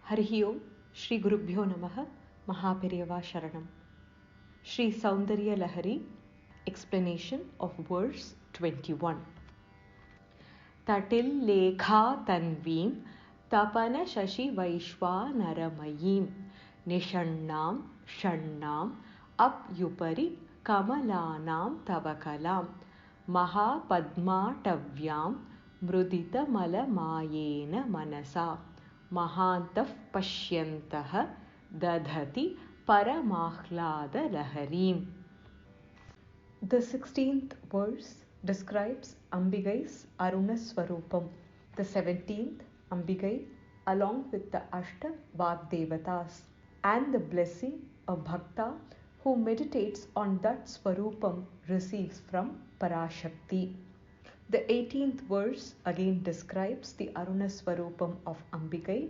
Harihi Om, Shri Gurubhyo Namaha, Mahaperiyava Sharanam. Shri Soundarya Lahari, explanation of verse 21. Tatil lekha tanvim tapana shashi vaishwa naramayim nishannam shannam apyupari kamalanam tavakalam maha padmatavyam mrudita malamayena manasa mahantah pashyantah dadhati paramahlada laharim. The 16th verse describes Ambigai's Aruna Swarupam. The 17th, Ambigai, along with the Ashta Vagdevatas, and the blessing a Bhakta who meditates on that Swarupam receives from Parashakti. The 18th verse again describes the Aruna Swarupam of Ambigai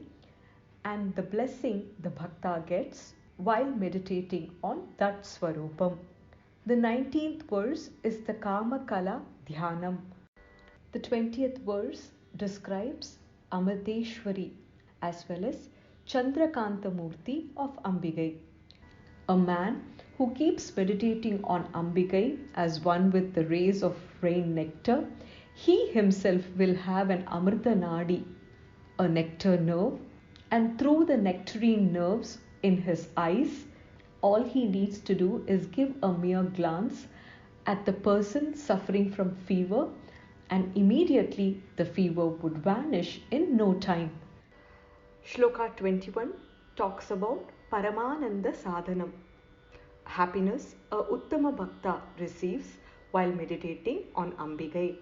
and the blessing the Bhakta gets while meditating on that Swarupam. The 19th verse is the Kama Kala Dhyanam. The 20th verse describes Amadeshwari as well as Chandrakanta Murti of Ambigai. A man who keeps meditating on Ambigai as one with the rays of rain nectar, he himself will have an Amrita Nadi, a nectar nerve, and through the nectarine nerves in his eyes, all he needs to do is give a mere glance at the person suffering from fever, and immediately the fever would vanish in no time. Shloka 21 talks about Paramananda Sadhanam, happiness a Uttama Bhakta receives while meditating on Ambigai.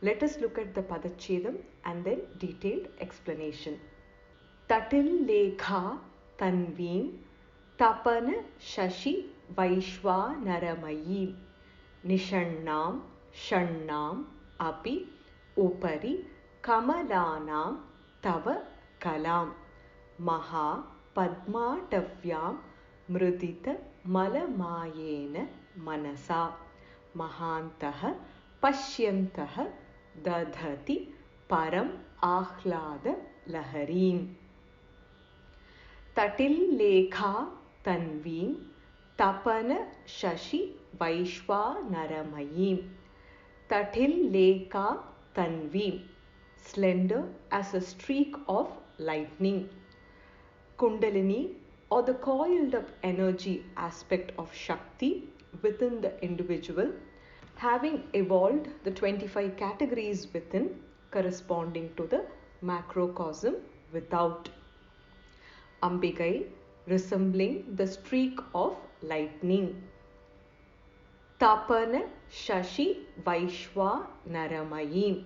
Let us look at the Padachedam and then detailed explanation. Tatil lekha tanvim tapana shashi vaishwa naramayim nishannam shannam api upari kamalanam tava kalam maha padmatavyam mrudita malamayena manasa mahantah pashyantah dadhati param ahlada laharim. Tatil lekha tanvim tapana shashi vaishwa naramayim. Tatil lekha tanvim, slender as a streak of lightning. Kundalini, or the coiled up energy aspect of Shakti within the individual, having evolved the 25 categories within corresponding to the macrocosm without. Ambigai resembling the streak of lightning. Tapana shashi vaishwa naramayim.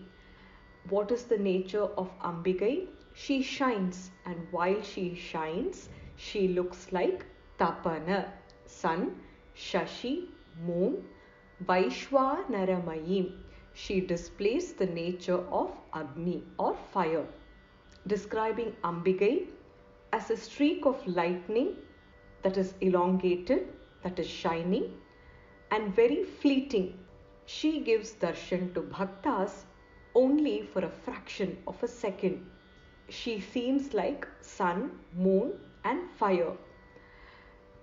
What is the nature of Ambigai? She shines, and while she shines, she looks like Tapana, sun, shashi, moon, vaishwa naramayim. She displays the nature of Agni or fire, describing Ambigai as a streak of lightning that is elongated, that is shining, and very fleeting. She gives darshan to bhaktas only for a fraction of a second. She seems like sun, moon, and fire.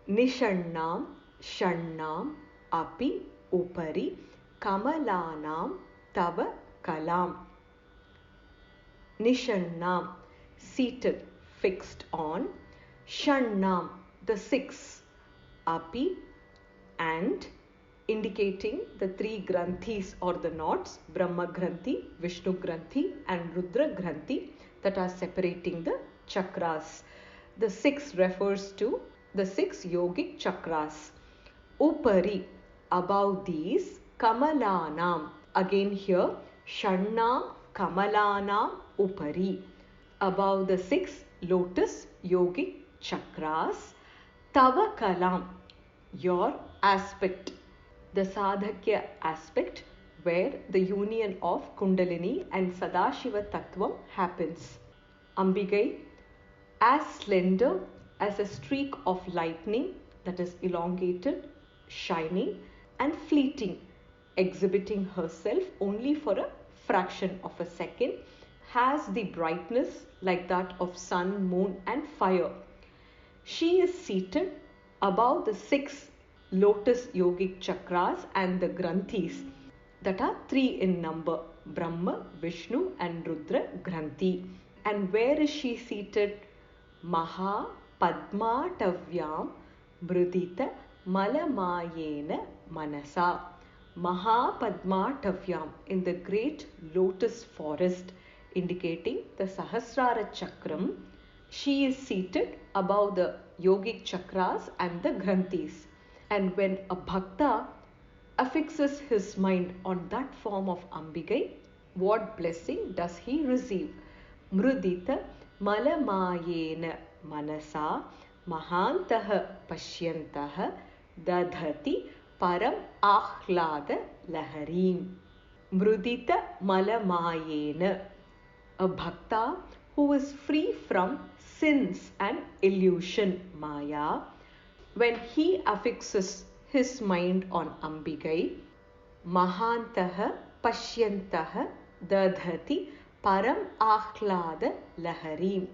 Nishannam, shannam, api, upari, kamalanam, tava, kalam. Nishannam, seated, fixed on. Shannam, the six. Api, and indicating the three granthis or the knots, Brahma Granthi, Vishnu Granthi, and Rudra Granthi, that are separating the chakras. The six refers to the six yogic chakras. Upari, above these, Kamalanam. Again here, Shannam, Kamalanam, Upari. Above the six lotus yogic chakras. Tava Kalam, your aspect. The Sadhakya aspect, where the union of Kundalini and Sadashiva Tattvam happens. Ambigai, as slender as a streak of lightning that is elongated, shining, and fleeting, exhibiting herself only for a fraction of a second, has the brightness like that of sun, moon and fire. She is seated above the 6 lotus yogic chakras and the granthis that are 3 in number: Brahma, Vishnu and Rudra Granthi. And where is she seated? Maha Padmatavyam Mrudita Malamayena Manasa. Maha Padmatavyam, in the great lotus forest, indicating the Sahasrara Chakram. She is seated above the yogic chakras and the granthis. And when a bhakta affixes his mind on that form of Ambigai, what blessing does he receive? Mrudita Malamayena Manasa Mahantaha Pashyantaha Dadhati Param Ahlada Laharim. Mrudita Malamayena, a bhakta who is free from sins and illusion, Maya. When he affixes his mind on Ambigai, Mahantaha Pashyantaha Dadhati Param Ahlada Laharim.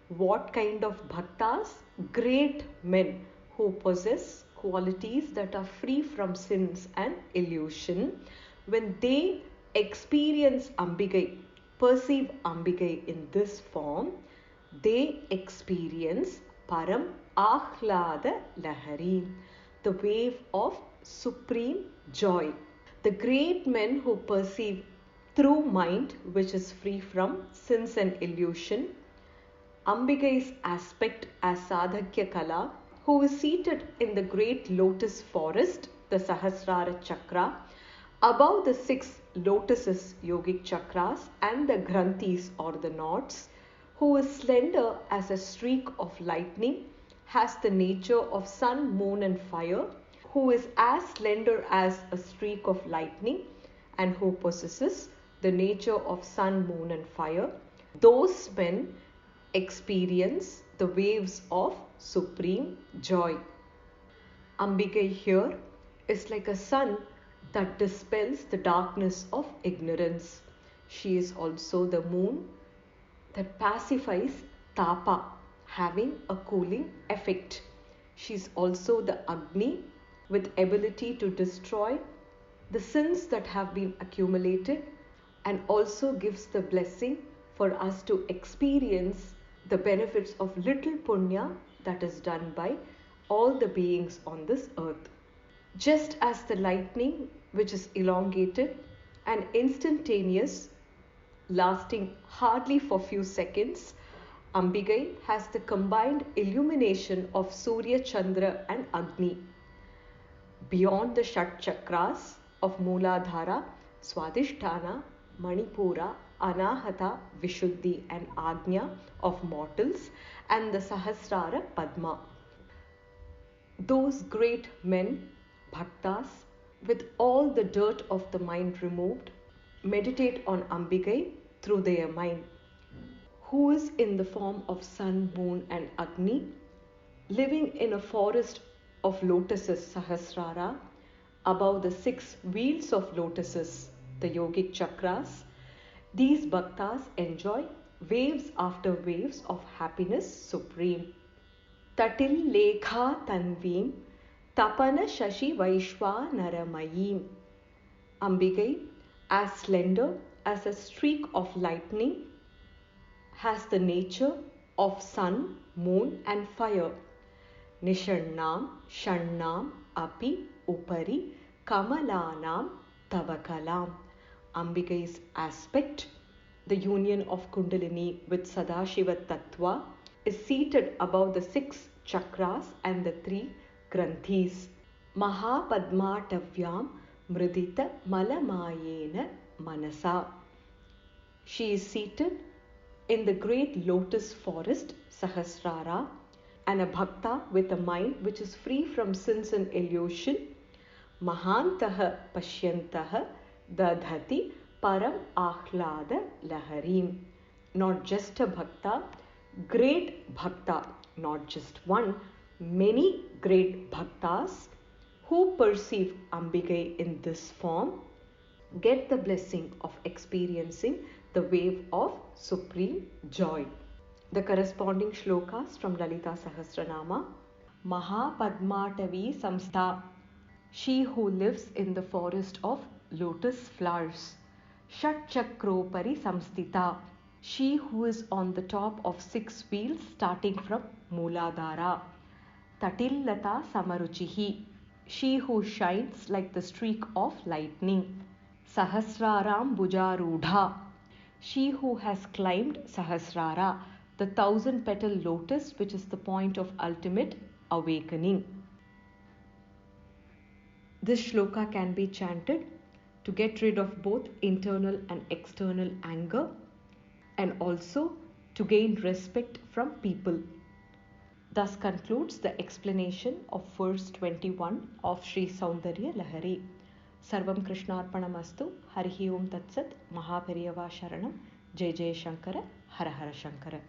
What kind of bhaktas? Great men who possess qualities that are free from sins and illusion. When they experience Ambigai, perceive Ambigai in this form, they experience Param Ahlada Lahari, the wave of supreme joy. The great men who perceive through mind which is free from sins and illusion, Ambigai's aspect as Sadhakya Kala, who is seated in the great lotus forest, the Sahasrara Chakra, above the 6 lotuses, yogic chakras, and the granthis or the knots, who is slender as a streak of lightning, has the nature of sun, moon and fire, who is as slender as a streak of lightning, and who possesses the nature of sun, moon and fire. Those men experience the waves of supreme joy. Ambigai here is like a sun that dispels the darkness of ignorance. She is also the moon that pacifies tapa, having a cooling effect. She is also the Agni with ability to destroy the sins that have been accumulated, and also gives the blessing for us to experience the benefits of little punya that is done by all the beings on this earth. Just as the lightning, which is elongated and instantaneous, lasting hardly for few seconds, Ambigai has the combined illumination of Surya, Chandra and Agni. Beyond the Shat Chakras of Mooladhara, Swadhisthana, Manipura, Anahata, Vishuddhi and Agnya of mortals, and the Sahasrara Padma. Those great men, bhaktas, with all the dirt of the mind removed, meditate on Ambigai through their mind, who is in the form of sun, moon and Agni, living in a forest of lotuses, Sahasrara, above the 6 wheels of lotuses, the yogic chakras. These bhaktas enjoy waves after waves of happiness supreme. Tatil lekha tanvim tapana shashi vaishwa naramayim. Ambigai, as slender as a streak of lightning, has the nature of sun, moon and fire. Nishannam shannam api upari kamalanam tavakalam. Ambigai's aspect, the union of Kundalini with Sadashiva Tattva, is seated above the 6 chakras and the 3 granthis. Mahapadmatavyam Mridita Malamayena Manasa. She is seated in the great lotus forest, Sahasrara, and a bhakta with a mind which is free from sins and illusion. Mahantaha Pashyantaha Dadhati Param Ahlada Laharim. Not just a bhakta, great bhakta, not just one, many great bhaktas who perceive Ambigai in this form get the blessing of experiencing the wave of supreme joy. The corresponding shlokas from Lalita Sahasranama. Mahapadmatavi Samstha, she who lives in the forest of lotus flowers. Shatchakropari Samstita, she who is on the top of 6 wheels starting from Mooladhara. Tatillata Samaruchihi, she who shines like the streak of lightning. Sahasraram Bujarudha, she who has climbed Sahasrara, the 1000-petal lotus, which is the point of ultimate awakening. This shloka can be chanted to get rid of both internal and external anger, and also to gain respect from people. Thus concludes the explanation of verse 21 of Sri Soundarya Lahari. Sarvam Krishnarpanamastu. Harihi Om Tatsat. Mahaperiyava Sharanam. Jai Jai Shankara. Hara Hara Shankara.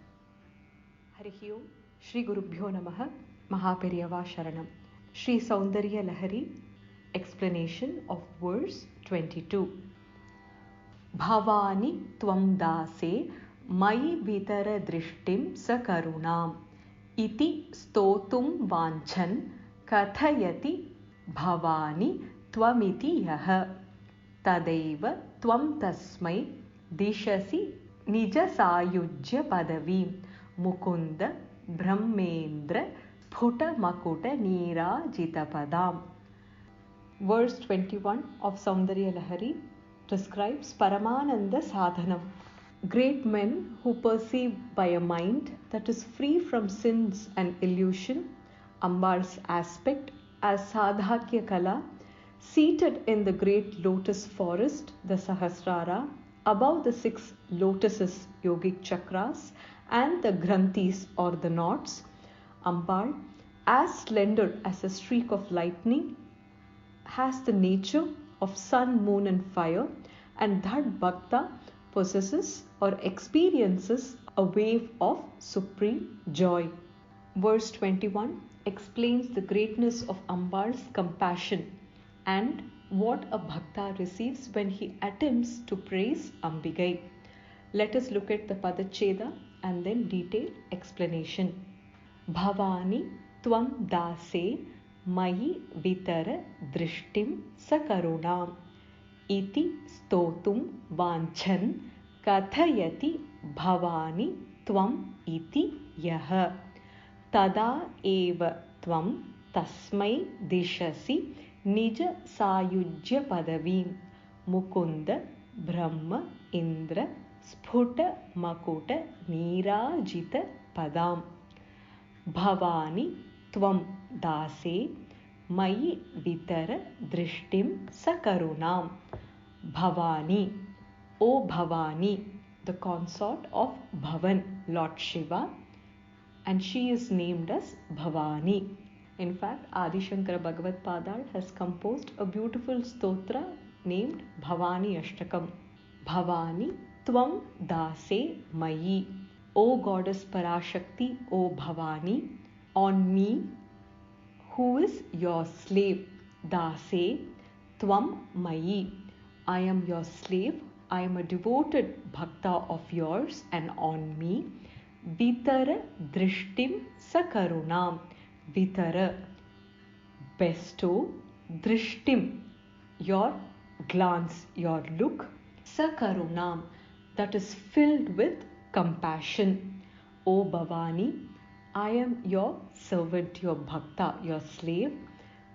Harihi Om. Shri Gurubhyo Namaha. Mahaperiyava Sharanam. Sri Soundarya Lahari. Explanation of verse 22. Bhavani tvam dase mai vitara drishtim sakarunam iti stotum vanchan kathayati bhavani tvamiti yaha tadaiva tvam tasmai dishasi nija sayujya padavim mukunda brahmendra phuta makuta nirajita padam. Verse 21 of Soundarya Lahari describes Paramananda Sadhanam. Great men who perceive by a mind that is free from sins and illusion Ambal's aspect as Sadhakya Kala, seated in the great lotus forest, the Sahasrara, above the 6 lotuses, yogic chakras, and the granthis or the knots, Ambal, as slender as a streak of lightning, has the nature of sun, moon and fire, and that Bhakta possesses or experiences a wave of supreme joy. Verse 21 explains the greatness of Ambal's compassion and what a Bhakta receives when he attempts to praise Ambigai. Let us look at the Padacheda and then detailed explanation. Bhavani tvam dase Mayi vitara drishtim sakarunam iti stotum vanchan kathayati bhavani tvam iti yaha tada eva tvam tasmai dishasi nija sayujya padavim mukunda brahma indra sphuta makuta nirajita padam. Bhavani tvam dase mayi vitara drishtim sakarunam. Bhavani, O Bhavani, the consort of Bhavan, Lord Shiva, and she is named as Bhavani. In fact, Adi Shankara Bhagavad Padal has composed a beautiful stotra named Bhavani Ashtakam. Bhavani tvam dase mayi, O Goddess Parashakti, O Bhavani, on me, who is your slave. Dase tvam mayi, I am your slave, I am a devoted bhakta of yours, and on me, vitara drishtim sakarunam. Vitara, bestow, drishtim, your glance, your look, sakarunam, that is filled with compassion. O Bhavani, I am your servant, your bhakta, your slave.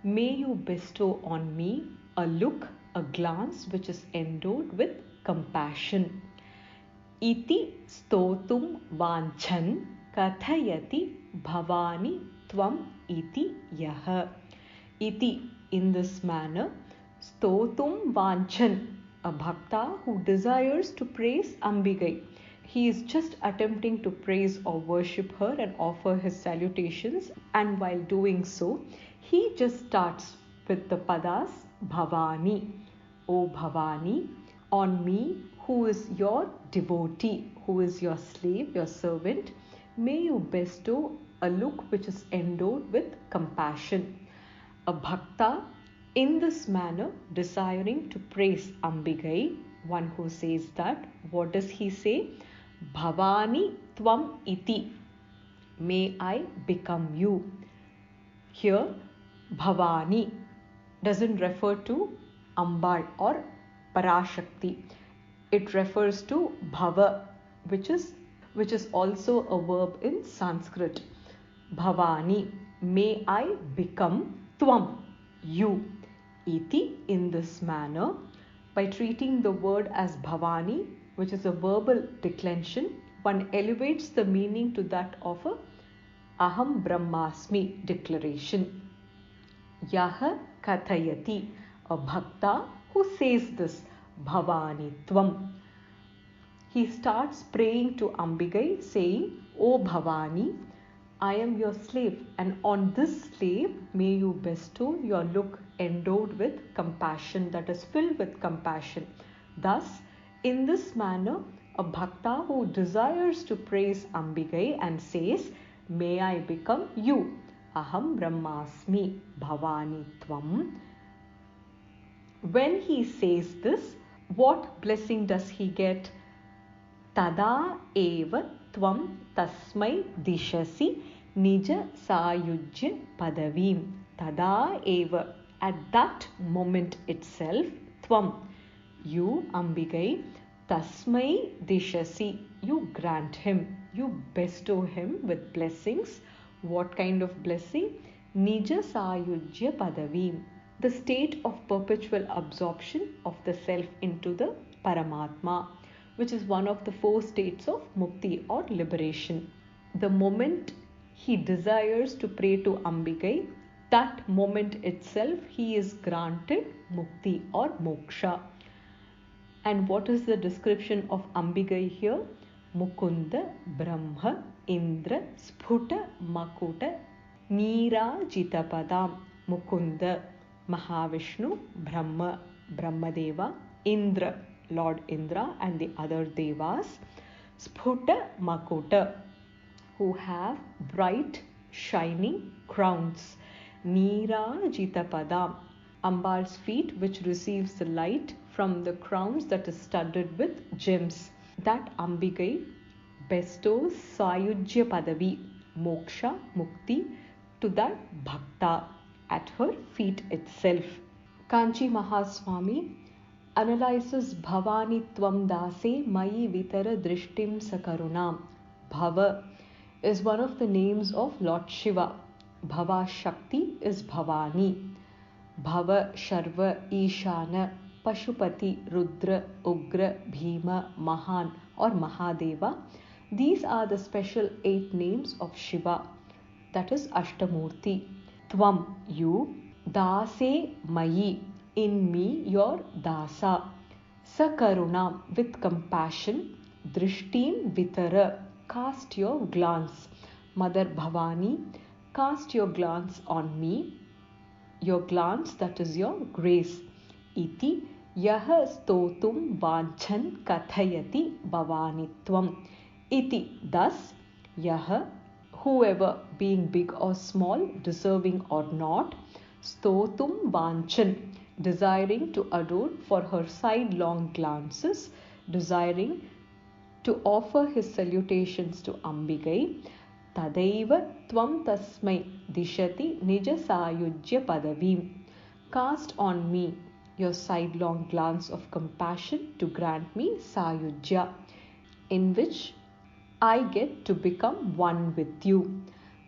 May you bestow on me a look, a glance which is endowed with compassion. Iti stotum vanchan kathayati bhavani tvam iti yaha. Iti, in this manner, stotum vanchan, a bhakta who desires to praise Ambigai. He is just attempting to praise or worship her and offer his salutations, and while doing so, he just starts with the padas Bhavani. O Bhavani, on me, who is your devotee, who is your slave, your servant, may you bestow a look which is endowed with compassion. A bhakta in this manner desiring to praise Ambigai one who says that. What does he say? Bhavani Tvam Iti. May I become you. Here, Bhavani doesn't refer to Ambal or Parashakti. It refers to Bhava, which is also a verb in Sanskrit. Bhavani, may I become Tvam, you. Iti, in this manner, by treating the word as Bhavani, which is a verbal declension, one elevates the meaning to that of a Aham Brahmasmi declaration. Yaha Kathayati, a Bhakta who says this, Bhavani Tvam. He starts praying to Ambigai, saying, O Bhavani, I am your slave, and on this slave may you bestow your look endowed with compassion, that is filled with compassion. Thus, in this manner, a Bhakta who desires to praise Ambigai and says, may I become you. Aham Brahmasmi Bhavani Tvam. When he says this, what blessing does he get? Tada eva Tvam Tasmai Dishasi Nija Sayujya Padavim. Tada eva. At that moment itself, Tvam, you, Ambigai, Tasmai Dishasi, you grant him, you bestow him with blessings. What kind of blessing? Nija Sayujya Padavim, the state of perpetual absorption of the self into the Paramatma, which is one of the 4 states of Mukti or liberation. The moment he desires to pray to Ambigai, that moment itself he is granted Mukti or Moksha. And what is the description of Ambigai here? Mukunda Brahma Indra Sphuta Makuta Nirajitapadam. Mukunda, Mahavishnu, Brahma, Brahmadeva, Indra, Lord Indra, and the other Devas, Sphuta Makuta, who have bright, shining crowns. Nirajitapadam, Ambal's feet, which receives the light from the crowns that is studded with gems. That Ambigai bestows Sayujya Padavi, Moksha, Mukti, to that Bhakta at her feet itself. Kanchi Mahaswami analyzes Bhavani Tvam Dase Mayi Vitara Drishtim Sakarunam. Bhava is one of the names of Lord Shiva. Bhava Shakti is Bhavani. Bhava Sharva Ishana Pashupati Rudra Ugra Bhima Mahan or Mahadeva. These are the special 8 names of Shiva, that is Ashtamurti. Tvam, you. Dase Mayi, in me, your Dasa. Sakarunam, with compassion. Drishtim Vitara, cast your glance. Mother Bhavani, cast your glance on me. Your glance, that is your grace. Iti yaha stotum vanchan kathayati bhavanitvam. Iti, thus, yaha, whoever, being big or small, deserving or not, stotum vanchan, desiring to adore for her sidelong glances, desiring to offer his salutations to Ambigai, Tadaiva Tvam Tasmai Dishati Nija Sayujya Padavim. Cast on me your sidelong glance of compassion to grant me Sayujya, in which I get to become one with you.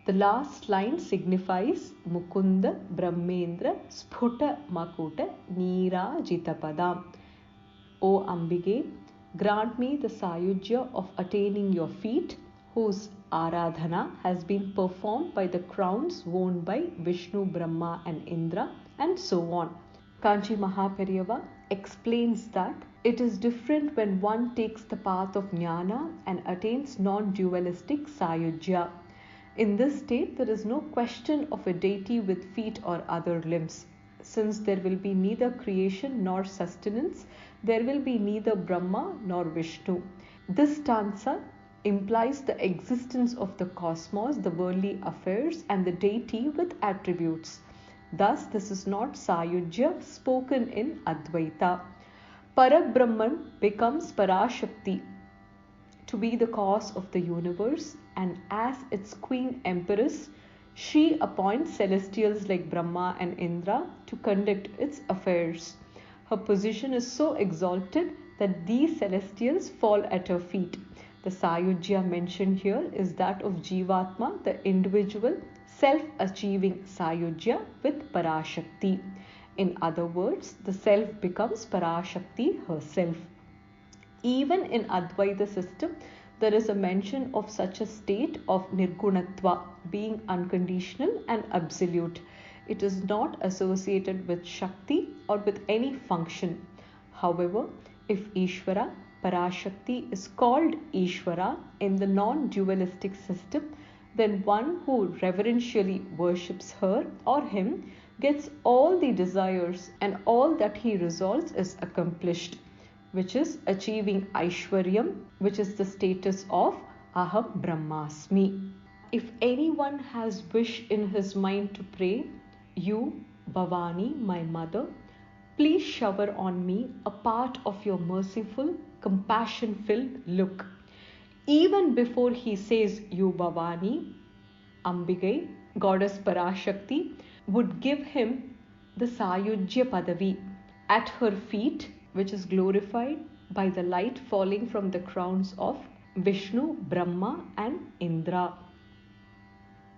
The last line signifies Mukunda Brahmendra Sphuta Makuta Nirajitapadam. O Ambige, grant me the Sayujya of attaining your feet, whose Aradhana has been performed by the crowns worn by Vishnu, Brahma and Indra, and so on. Kanchi Mahaperiyava explains that it is different when one takes the path of jnana and attains non-dualistic Sayujya. In this state, there is no question of a deity with feet or other limbs. Since there will be neither creation nor sustenance, there will be neither Brahma nor Vishnu. This stanza implies the existence of the cosmos, the worldly affairs, and the deity with attributes. Thus, this is not Sayujya spoken in Advaita. Parabrahman becomes Parashakti to be the cause of the universe, and as its queen empress, she appoints celestials like Brahma and Indra to conduct its affairs. Her position is so exalted that these celestials fall at her feet. The Sayujya mentioned here is that of Jivatma, the individual self-achieving Sayujya with Parashakti. In other words, the self becomes Parashakti herself. Even in Advaita system, there is a mention of such a state of Nirgunatva, being unconditional and absolute. It is not associated with Shakti or with any function. However, if Ishvara, Parashakti, is called Ishvara in the non-dualistic system, then one who reverentially worships her or him gets all the desires, and all that he resolves is accomplished, which is achieving Aishwaryam, which is the status of Aham Brahmasmi. If anyone has wish in his mind to pray, you, Bhavani, my mother, please shower on me a part of your merciful, compassion-filled look. Even before he says you, Bhavani, Ambigai, goddess Parashakti, would give him the Sayujya Padavi at her feet, which is glorified by the light falling from the crowns of Vishnu, Brahma and Indra.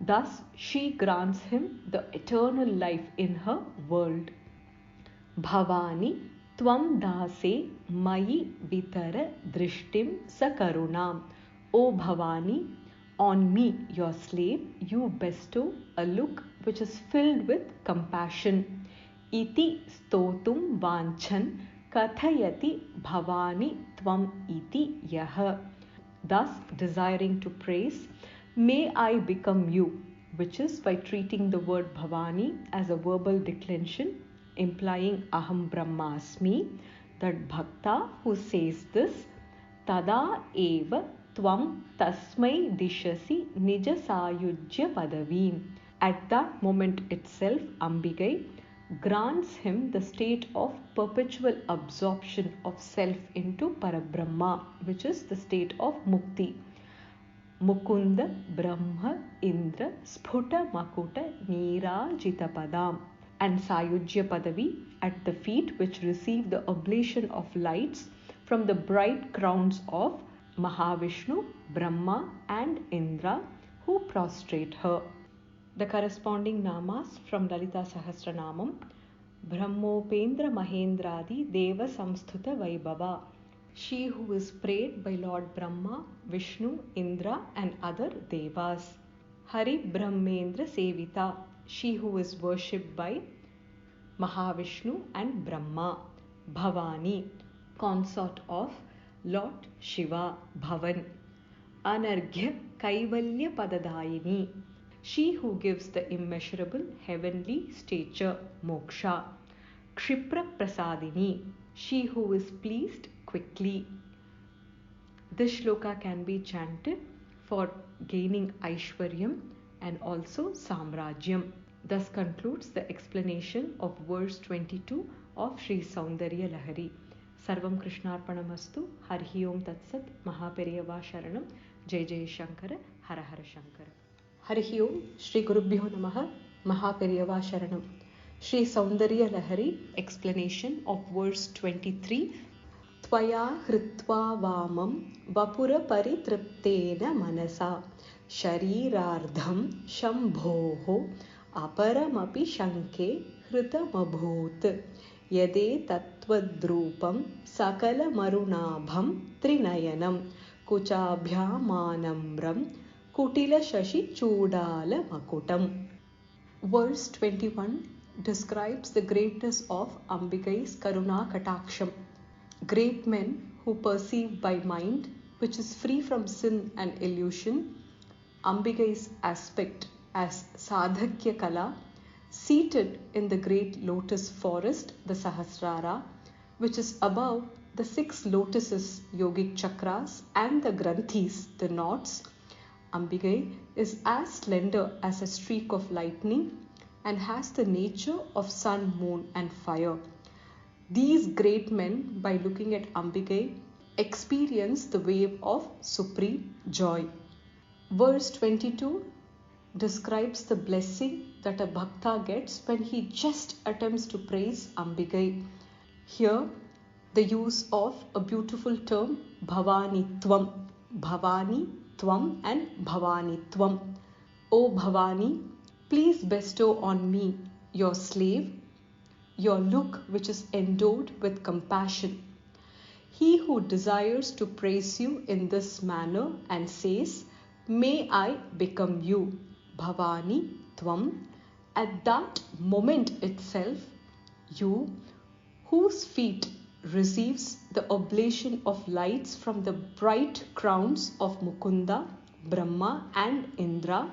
Thus, she grants him the eternal life in her world. Bhavani tvam dase mayi vitara drishtim sakarunam. O Bhavani, on me, your slave, you bestow a look which is filled with compassion. Iti stotum vanchan kathayati bhavani tvam iti yaha. Thus, desiring to praise, may I become you, which is by treating the word Bhavani as a verbal declension, implying Aham Brahmasmi, that Bhakta who says this, Tada eva tvam tasmai dishasi nija sayujya padavim. At that moment itself, Ambigai grants him the state of perpetual absorption of self into Parabrahma, which is the state of Mukti. Mukunda Brahma Indra Sphuta Makuta Nirajita Padam, and Sayujya Padavi at the feet which receive the oblation of lights from the bright crowns of Mahavishnu, Brahma and Indra who prostrate her. The corresponding namas from Lalita Sahasranamam: Brahmopendra Mahendradi Deva Samsthuta Vaibhava. She who is prayed by Lord Brahma, Vishnu, Indra and other Devas. Hari Brahmendra Sevita. She who is worshipped by Mahavishnu and Brahma. Bhavani, consort of Lord Shiva, Bhavan. Anarghya Kaivalya Padadayini. She who gives the immeasurable heavenly stature, Moksha. Kshipra Prasadini. She who is pleased quickly. This shloka can be chanted for gaining Aishwaryam and also Samrajyam. Thus concludes the explanation of verse 22 of Sri Soundarya Lahari. Sarvam Krishnarpanamastu. Harihi Om Tatsat. Mahaperiyava Sharanam. Jai Jai Shankara. Hara Hara Shankara. Harihi Om. Shri Gurubhyo Namaha. Mahaperiyava Sharanam. Sri Soundarya Lahari. Explanation of verse 23. Tvaya hritva vamam vapura paritriptena manasa sharirardham shambhoho aparamapi shanke hritamabhut yade tattvadrupam sakala marunabham trinayanam kuchabhyamanamram kutila shashi chudala makutam. Verse 21 describes the greatness of Ambikai's Karuna Kataksham. Great men who perceive by mind, which is free from sin and illusion, Ambikai's aspect as Sadhakya Kala, seated in the great lotus forest, the Sahasrara, which is above the 6 lotuses, yogic chakras, and the granthis, the knots. Ambigai is as slender as a streak of lightning and has the nature of sun, moon and fire. These great men, by looking at Ambigai, experience the wave of supreme joy. Verse 22 describes the blessing that a bhakta gets when he just attempts to praise Ambigai. Here, the use of a beautiful term, Bhavanitvam. Bhavanitvam and Bhavanitvam. O Bhavani, please bestow on me, your slave, your look which is endowed with compassion. He who desires to praise you in this manner and says, may I become you, Bhavani Tvam, at that moment itself, you, whose feet receives the oblation of lights from the bright crowns of Mukunda, Brahma and Indra,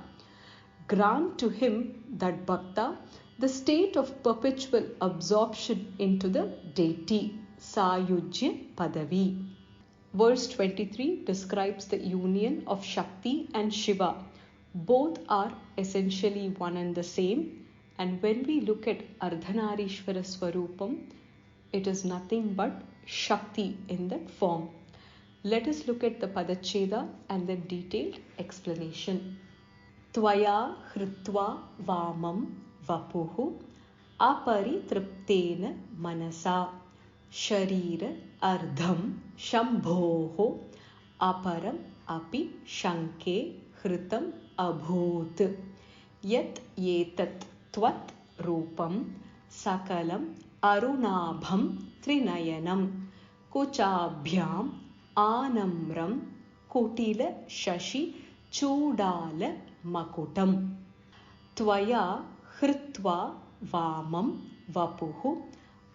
grant to him, that bhakta, the state of perpetual absorption into the deity, Sayujya Padavi. Verse 23 describes the union of Shakti and Shiva. Both are essentially one and the same, and when we look at Ardhanarishvara Swarupam, it is nothing but Shakti in that form. Let us look at the Padacheda and then detailed explanation. Tvaya Hritva Vamam Vapuhu Aparitriptena Manasa Sharira Ardham Shambhoho Aparam Api Shanke Hritam Abhut Yat Yetat Tvat Rupam Sakalam Arunabham Trinayanam Kuchabhyam Anamram Kutila Shashi Chudala Makutam Tvaya Hritva Vamam Vapuhu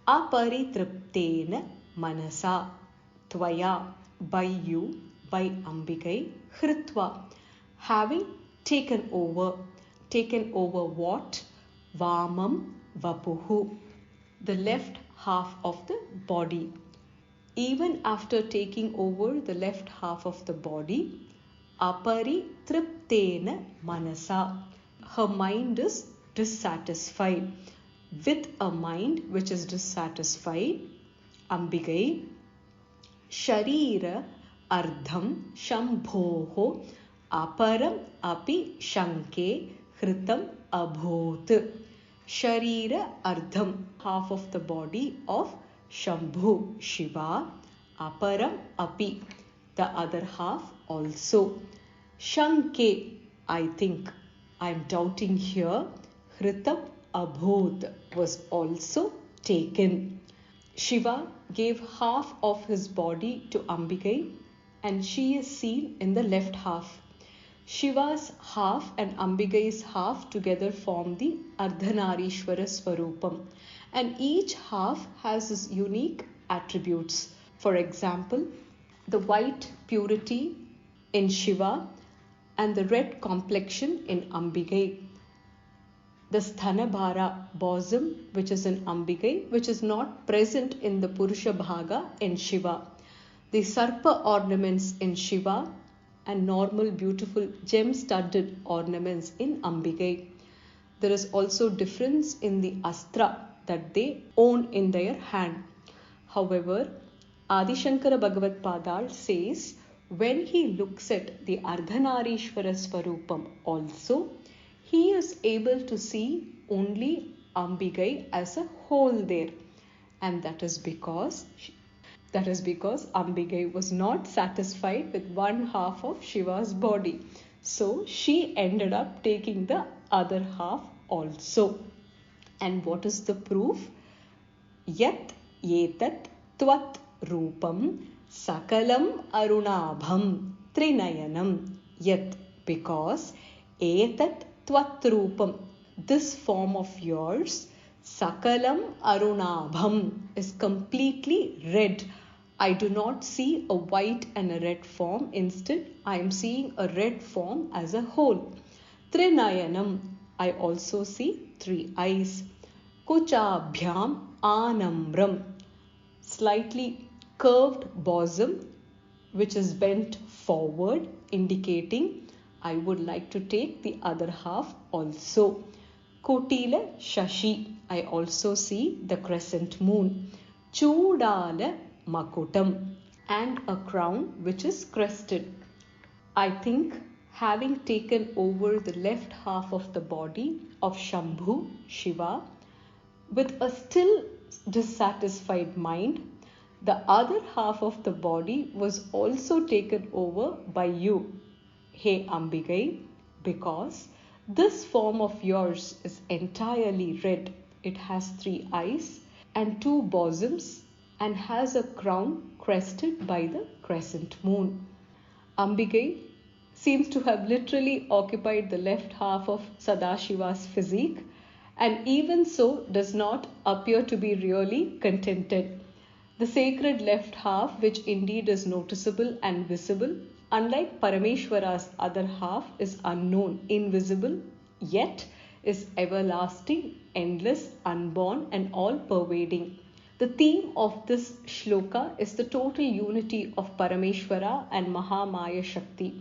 Aparitriptena Manasa. Tvaya, by you, by Ambigai, Hritva, having taken over what? Vamam Vapuhu, the left half of the body. Even after taking over the left half of the body, Aparitriptena Manasa, her mind is dissatisfied. With a mind which is dissatisfied, Ambigai, Sharira Ardham Shambhoho Aparam Api Shanke Hritam Abhut. Sharira Ardham, half of the body of Shambhu, Shiva, Aparam Api, the other half also. Shanke, I think, I'm doubting here, Hritam Abhut was also taken. Shiva gave half of his body to Ambigai and she is seen in the left half. Shiva's half and Ambigai's half together form the Ardhanarishvara Swarupam, and each half has its unique attributes. For example, the white purity in Shiva and the red complexion in Ambigai. The Sthanabhara bosom, which is in Ambigai, which is not present in the Purusha Bhaga in Shiva. The Sarpa ornaments in Shiva and normal beautiful gem-studded ornaments in Ambigai. There is also difference in the astra that they own in their hand. However, Adi Shankara Bhagavad Padal says when he looks at the Ardhanarishvara Swarupam also, he is able to see only Ambigai as a whole there, and that is because Ambigai was not satisfied with one half of Shiva's body, so she ended up taking the other half also. And what is the proof? Yat yetat tvat rupam sakalam arunabham trinayanam. Yat, because etat tvat rupam, this form of yours, sakalam arunabham, is completely red. I do not see a white and a red form. Instead, I am seeing a red form as a whole. Trinayanam, I also see three eyes. Kuchabhyam anamram, slightly curved bosom which is bent forward, indicating I would like to take the other half also. Kotila Shashi, I also see the crescent moon. Chudala Makutam, and a crown which is crested. I think, having taken over the left half of the body of Shambhu, Shiva, with a still dissatisfied mind, the other half of the body was also taken over by you, He Ambigai, because this form of yours is entirely red. It has 3 eyes and 2 bosoms and has a crown crested by the crescent moon. Ambigai seems to have literally occupied the left half of Sadashiva's physique, and even so does not appear to be really contented. The sacred left half, which indeed is noticeable and visible, unlike Parameshwara's other half, is unknown, invisible, yet is everlasting, endless, unborn, and all-pervading. The theme of this shloka is the total unity of Parameshwara and Mahamaya Shakti.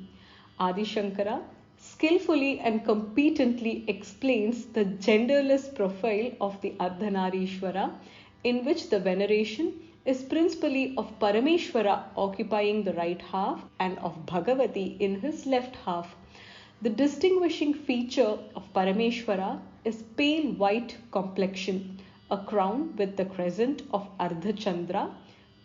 Adi Shankara skillfully and competently explains the genderless profile of the Ardhanarishwara, in which the veneration is principally of Parameshwara occupying the right half and of Bhagavati in his left half. The distinguishing feature of Parameshwara is pale white complexion, a crown with the crescent of Ardhachandra,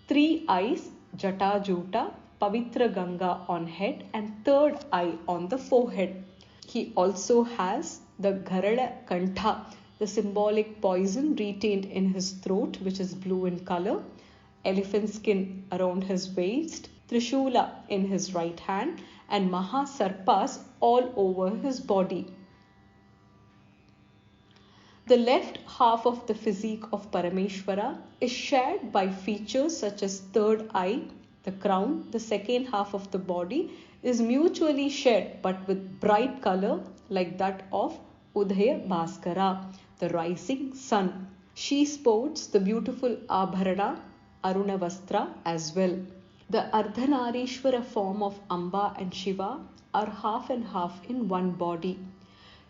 3 eyes, Jata Juta, Pavitra Ganga on head, and 3rd eye on the forehead. He also has the Garada Kantha, the symbolic poison retained in his throat, which is blue in color, elephant skin around his waist, Trishula in his right hand, and Mahasarpas all over his body. The left half of the physique of Parameshwara is shared by features such as 3rd eye, the crown. The second half of the body is mutually shared but with bright color like that of Udaya Bhaskara, the rising sun. She sports the beautiful Abharana, Arunavastra as well. The Ardhanarishwara form of Amba and Shiva are half and half in one body.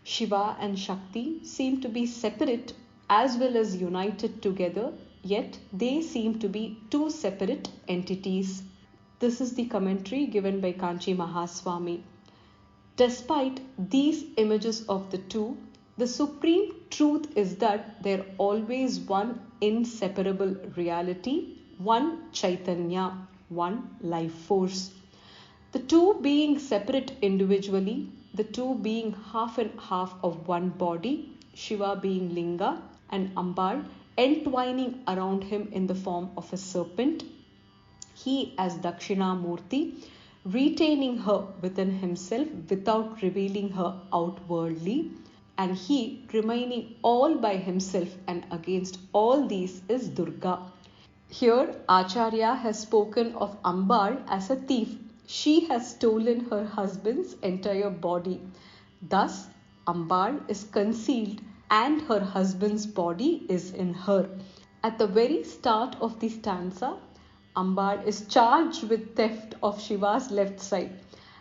Shiva and Shakti seem to be separate as well as united together, yet they seem to be 2 separate entities. This is the commentary given by Kanchi Mahaswami. Despite these images of the two, the supreme truth is that there is always one inseparable reality, one Chaitanya, one life force. The two being separate individually, the two being half and half of one body, Shiva being Linga and Ambal entwining around him in the form of a serpent, he as Dakshinamurti retaining her within himself without revealing her outwardly, and he remaining all by himself, and against all these is Durga. Here Acharya has spoken of Ambal as a thief. She has stolen her husband's entire body. Thus, Ambal is concealed and her husband's body is in her. At the very start of the stanza, Ambal is charged with theft of Shiva's left side.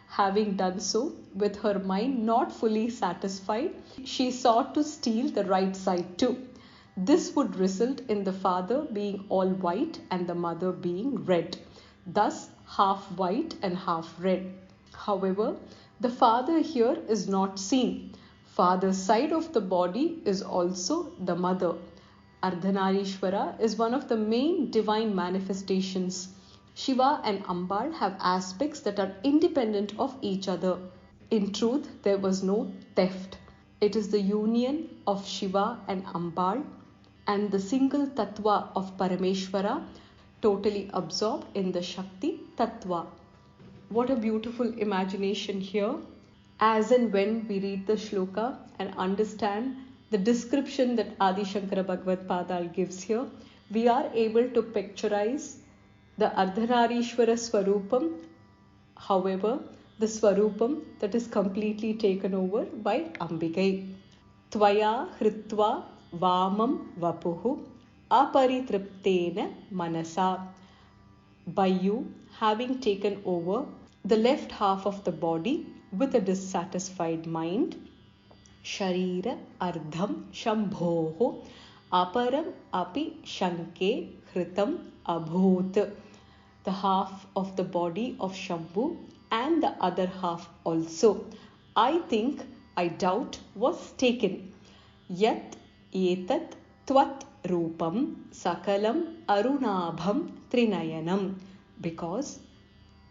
Having done so, with her mind not fully satisfied, she sought to steal the right side too. This would result in the father being all white and the mother being red. Thus, half white and half red. However, the father here is not seen. Father's side of the body is also the mother. Ardhanarishwara is one of the main divine manifestations. Shiva and Ambal have aspects that are independent of each other. In truth, there was no theft. It is the union of Shiva and Ambal and the single tattva of Parameshwara totally absorbed in the Shakti tattva. What a beautiful imagination here. As and when we read the shloka and understand the description that Adi Shankara Bhagavad Padal gives here, we are able to picturize the Ardhanarishwara Swarupam. However, the Swarupam that is completely taken over by Ambigai. Tvaya Hritva Vamam Vapuhu Aparitriptena Manasa. By you having taken over the left half of the body with a dissatisfied mind, Sharira Ardham Shambhoho Aparam api shanke hritam abhut. The half of the body of Shambhu and the other half also, I doubt, was taken. Yat etat tvat rupam sakalam arunabham trinayanam. Because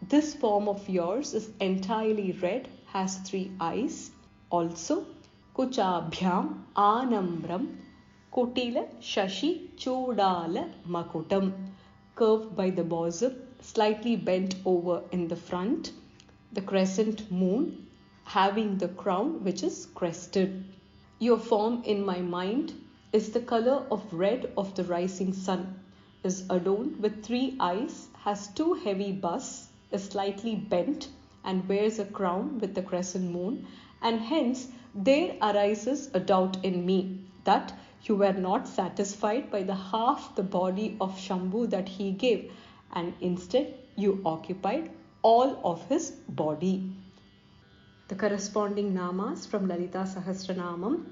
this form of yours is entirely red, has 3 eyes. Also, kuchabhyam anamram kutila shashi chodala makutam, curved by the bosom, slightly bent over in the front, the crescent moon having the crown which is crested. Your form in my mind is the color of red of the rising sun, is adorned with 3 eyes, has 2 heavy busts, is slightly bent, and wears a crown with the crescent moon, and hence there arises a doubt in me that you were not satisfied by the half the body of Shambhu that he gave, and instead you occupied all of his body. The corresponding namas from Lalita Sahasranamam: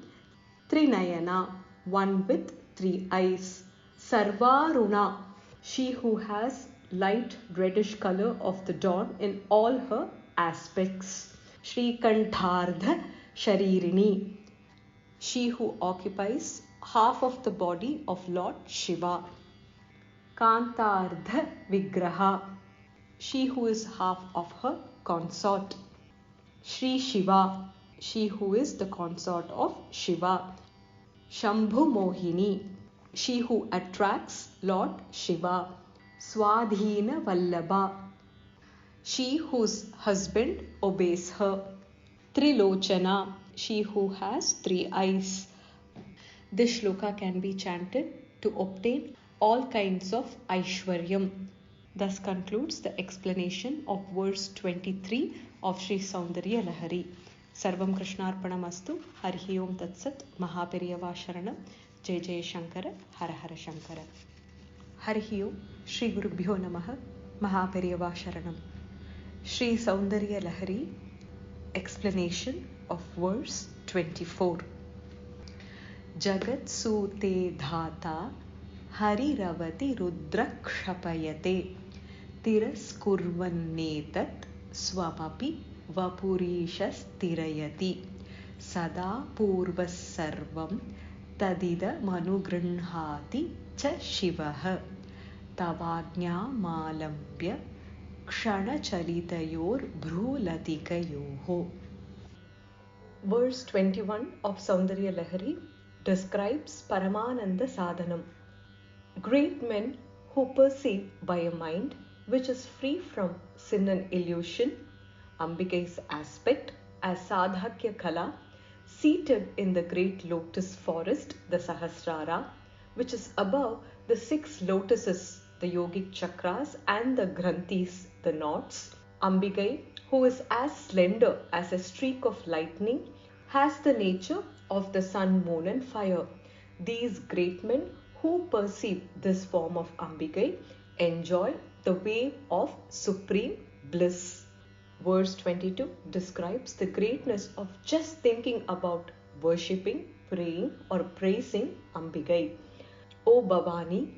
Trinayana, one with 3 eyes. Sarvaruna, she who has light reddish color of the dawn in all her aspects. Shri Kantardha Sharirini, she who occupies half of the body of Lord Shiva. Kantardha Vigraha, she who is half of her consort. Shri Shiva, she who is the consort of Shiva. Shambhu Mohini, she who attracts Lord Shiva. Swadhina Vallabha, she whose husband obeys her. Trilochana, she who has 3 eyes. This shloka can be chanted to obtain all kinds of Aishwaryam. Thus concludes the explanation of verse 23 of Sri Soundarya Lahari. Sarvam Krishnarpanamastu. Harihi Om Tat Sat. Mahaperiyava Sharanam. Jai Jai Shankara. Hara Hara Shankara. Harihi Om. Shri Gurubhyo Namaha. Mahaperiyava Sharanam. Sri Soundarya Lahari. Explanation of verse 24. Jagat Sute Dhata Hariravati Rudrakshapayate Tiraskurvannetat Swamapi Vapurishastirayati Sada Purvas Sarvam Tadida Manugranhati Cha Shivaha Tavajna Malambya Kshana Chalitayor Bhrulatikayoho. Verse 21 of Soundarya Lahari describes Paramananda Sadhanam. Great men who perceive by a mind which is free from sin and illusion, Ambika's aspect as Sadhakya Kala, seated in the great lotus forest, the Sahasrara, which is above the 6 lotuses, the yogic chakras, and the granthis, the knots. Ambikai, who is as slender as a streak of lightning, has the nature of the sun, moon, and fire. These great men who perceive this form of Ambikai enjoy the wave of supreme bliss. Verse 22 describes the greatness of just thinking about worshipping, praying, or praising Ambikai. O Bhavani,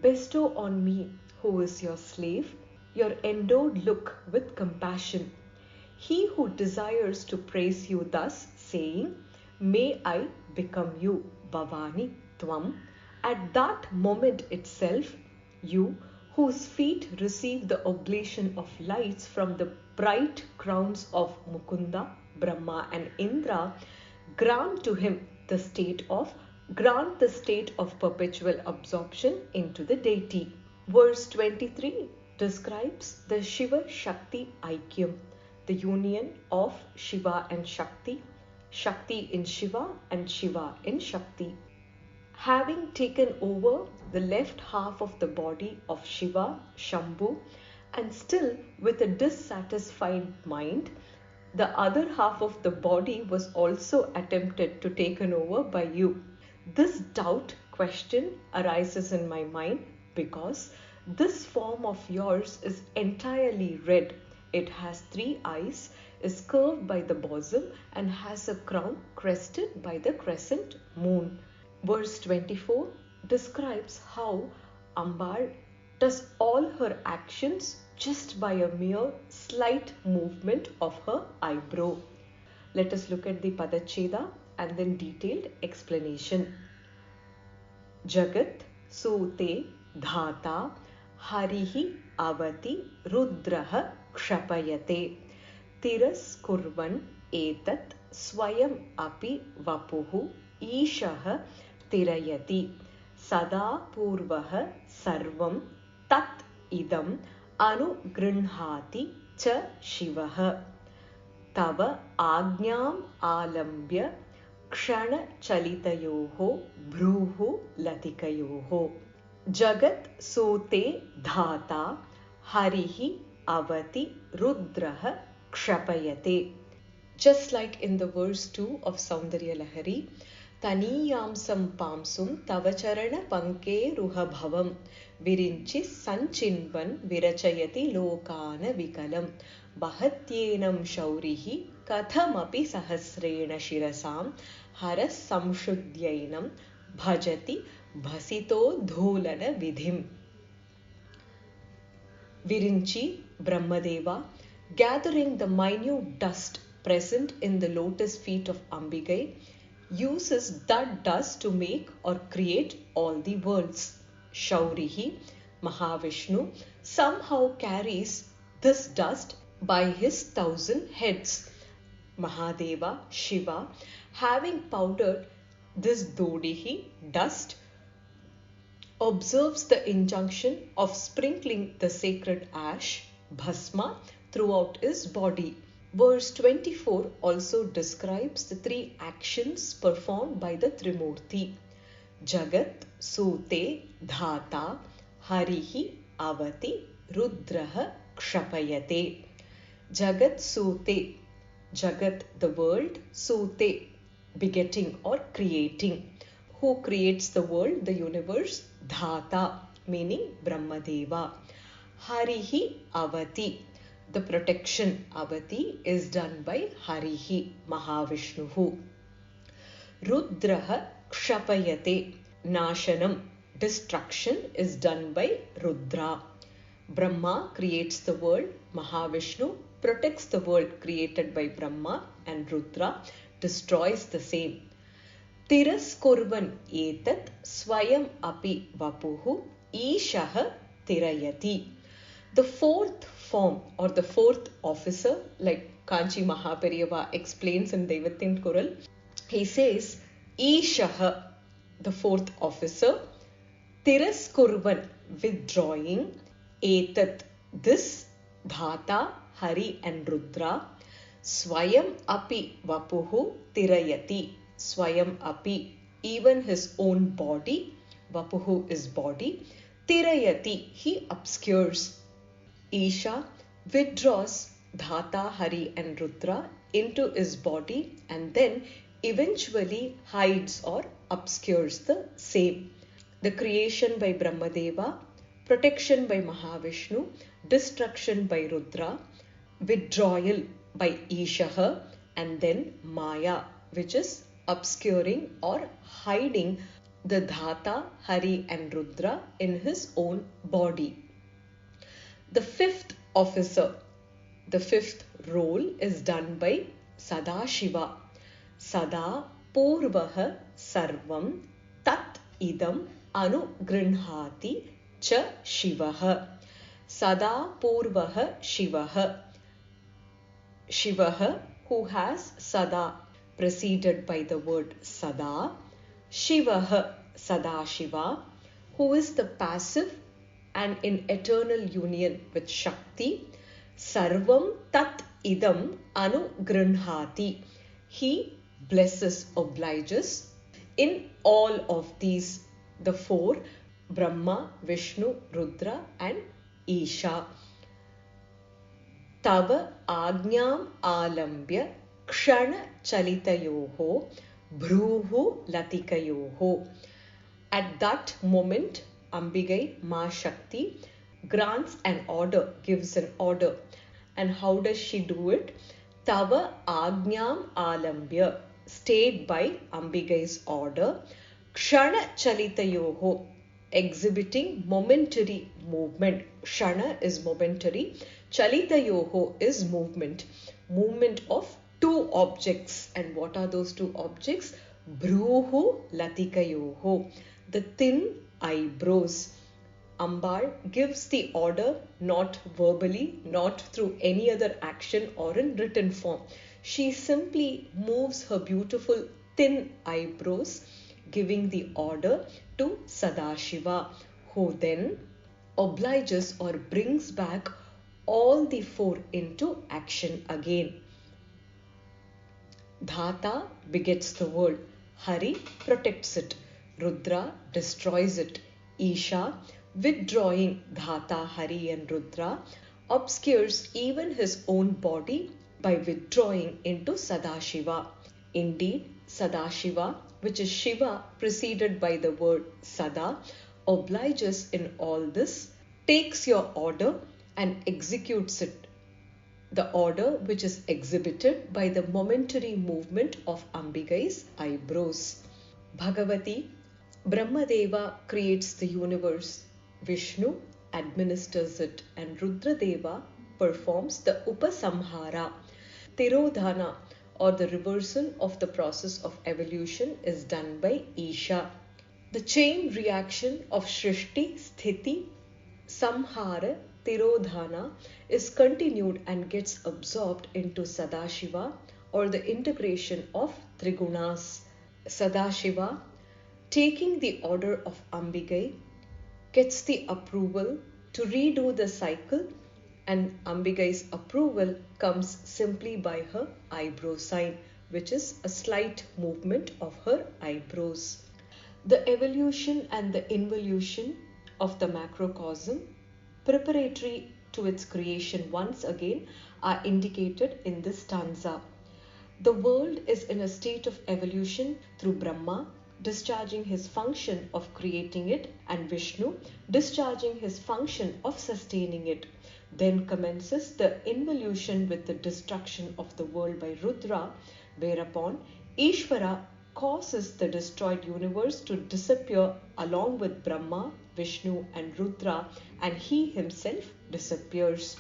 bestow on me, who is your slave, your endowed look with compassion. He who desires to praise you thus, saying, may I become you, Bhavani, Tvam, at that moment itself, you whose feet receive the oblation of lights from the bright crowns of Mukunda, Brahma, and Indra, grant the state of perpetual absorption into the deity. Verse 23 describes the Shiva Shakti Aikyam, the union of Shiva and Shakti, Shakti in Shiva and Shiva in Shakti. Having taken over the left half of the body of Shiva, Shambhu, and still with a dissatisfied mind, the other half of the body was also attempted to taken over by you. This question arises in my mind because this form of yours is entirely red. It has 3 eyes, is curved by the bosom, and has a crown crested by the crescent moon. Verse 24 describes how Ambar does all her actions just by a mere slight movement of her eyebrow. Let us look at the Padacheda and then detailed explanation. Jagat Sute Dhata Harihi Avati Rudraha Kshapayate Tiras Kurvan Etat Swayam Api Vapuhu Ishaha Tirayati Sada Purvaha Sarvam Tat Idam Anugrinhati Cha Shivaha Tava Agnyam Alambya Kshana Chalitayoho Bhruhu Latikayoho Jagat Sute Dhata Harihi Avati Rudraha Kshapayate. Just like in the verse 2 of Soundarya Lahari, Taniyamsam Pamsum Tavacharana Panke Ruhabhavam Virinchi Sanchinvan Virachayati Lokana Vikalam Bahatyenam Shaurihi Kathamapi Sahasrena Shirasam Haras Samshuddyainam Bhajati Bhasito Dholana Vidhim. Virinchi, Brahmadeva, gathering the minute dust present in the lotus feet of Ambigai, uses that dust to make or create all the worlds. Shaurihi, Mahavishnu, somehow carries this dust by his 1,000 heads. Mahadeva, Shiva, having powdered this dodihi, dust, observes the injunction of sprinkling the sacred ash, bhasma, throughout his body. Verse 24 also describes the three actions performed by the Trimurti. Jagat, Sute, Dhata, Harihi, Avati, Rudraha, Kshapayate. Jagat Sute, Jagat the world, Sute begetting or creating. Who creates the world, the universe? Dhata, meaning Brahmadeva. Harihi Avati, the protection Avati is done by Harihi, Mahavishnuhu. Rudraha Kshapayate, Nashanam, destruction is done by Rudra. Brahma creates the world, Mahavishnu protects the world created by Brahma, and Rudra destroys the same. Tiras Kurvan Etat Swayam Api Vapuhu Ishaha Tirayati. The fourth form or the fourth officer, like Kanchi Mahaperiyava explains in Devathin Kural, he says Ishaha, the fourth officer, Tiras Kurvan, withdrawing, Etat, this, Dhata, Hari and Rudra, Swayam Api Vapuhu Tirayati, Swayam Api, even his own body, Vapuhu is body, Tirayati, he obscures. Isha withdraws Dhata, Hari and Rudra into his body and then eventually hides or obscures the same. The creation by Brahmadeva, protection by Mahavishnu, destruction by Rudra, withdrawal by Ishaha, and then Maya, which is obscuring or hiding the Dhata, Hari and Rudra in his own body. The fifth officer, the fifth role is done by Sadashiva. Sada Purvaha Sarvam Tat Idam Anugrinhati Cha Shivaha. Sada Purvaha Shivaha. Shivaha, who has Sada preceded by the word Sada. Shivaha, Sadashiva, who is the passive and in eternal union with Shakti. Sarvam Tat Idam Anugrinhati. He blesses, obliges in all of these, the four, Brahma, Vishnu, Rudra and Isha. Tava Agnyam Alambya Kshana Chalitayoho Bhruhu Latikayoho. At that moment, Ambigai, Ma Shakti, grants an order, gives an order. And how does she do it? Tava Agnyam Alambya, stayed by Ambigai's order, Kshana chalitayoho, exhibiting momentary movement. Kshana is momentary, chalitayoho is movement. Movement of two objects. And what are those two objects? Bhruhu latikayoho, the thin eyebrows. Ambar gives the order not verbally, not through any other action or in written form. She simply moves her beautiful thin eyebrows, giving the order to Sadashiva, who then obliges or brings back all the four into action again. Dhata begets the world. Hari protects it. Rudra destroys it. Isha, withdrawing Dhata, Hari and Rudra, obscures even his own body by withdrawing into Sadashiva. Indeed, Sadashiva, which is Shiva preceded by the word Sada, obliges in all this, takes your order and executes it. The order which is exhibited by the momentary movement of Ambigai's eyebrows. Bhagavati, Brahmadeva creates the universe, Vishnu administers it, and Rudradeva performs the Upasamhara. Tirodhana, or the reversal of the process of evolution, is done by Isha. The chain reaction of Shrishti, Sthiti, Samhara, Tirodhana is continued and gets absorbed into Sadashiva, or the integration of Trigunas. Sadashiva, taking the order of Ambigai, gets the approval to redo the cycle, and Ambigai's approval comes simply by her eyebrow sign, which is a slight movement of her eyebrows. The evolution and the involution of the macrocosm, preparatory to its creation once again, are indicated in this stanza. The world is in a state of evolution through Brahma discharging his function of creating it and Vishnu discharging his function of sustaining it. Then commences the involution with the destruction of the world by Rudra, whereupon Ishvara causes the destroyed universe to disappear along with Brahma, Vishnu and Rudra, and he himself disappears.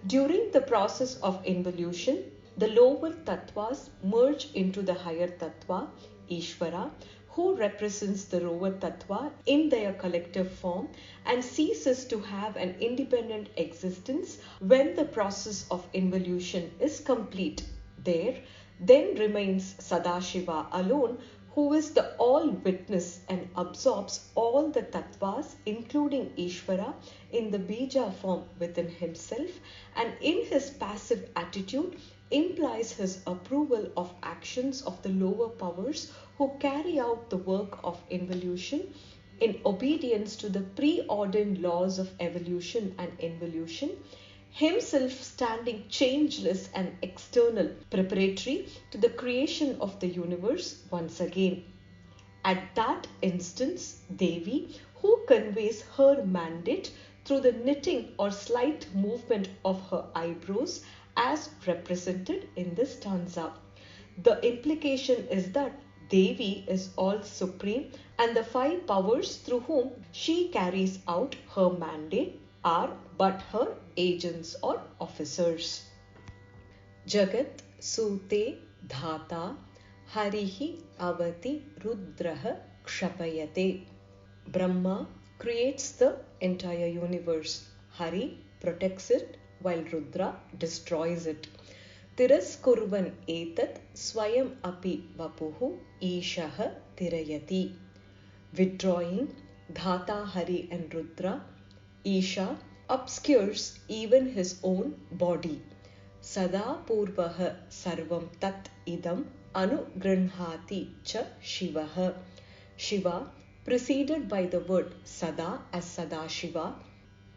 During the process of involution, the lower tattvas merge into the higher tattva, Ishvara, who represents the lower tattva in their collective form and ceases to have an independent existence when the process of involution is complete. There then remains Sadashiva alone, who is the all-witness and absorbs all the tattvas, including Ishvara, in the bija form within himself, and in his passive attitude implies his approval of actions of the lower powers who carry out the work of involution in obedience to the preordained laws of evolution and involution, himself standing changeless and external, preparatory to the creation of the universe once again. At that instance, Devi, who conveys her mandate through the knitting or slight movement of her eyebrows as represented in this stanza. The implication is that Devi is all supreme and the five powers through whom she carries out her mandate are but her agents or officers. Jagat Sute Dhata Harihi Avati Rudraha Kshapayate. Brahma creates the entire universe. Hari protects it while Rudra destroys it. Tiraskurvan etat swayam api vapuhu ishaha tirayati. Withdrawing Dhata, Hari and Rudra, Isha obscures even his own body. Sada purvaha sarvam tat idam anugranhati cha shivaha. Shiva, preceded by the word Sada as Sadashiva,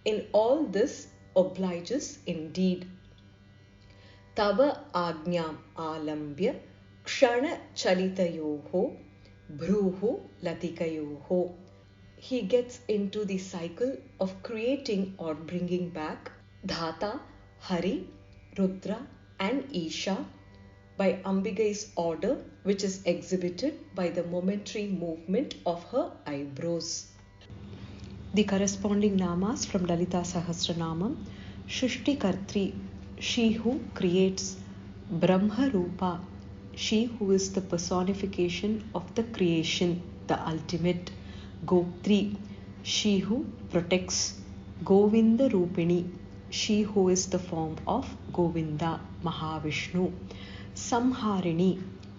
in all this obliges indeed. Tava agnyam alambya kshana chalitayoho bhruhu latikayoho. He gets into the cycle of creating or bringing back Dhata, Hari, Rudra and Isha by Ambigai's order, which is exhibited by the momentary movement of her eyebrows. The corresponding namas from Lalita Sahasranamam: Shushti Kartri, she who creates; Brahma Rupa, she who is the personification of the creation, the ultimate; Goptri, she who protects; Govinda Rupini, she who is the form of Govinda, Mahavishnu; Samharini,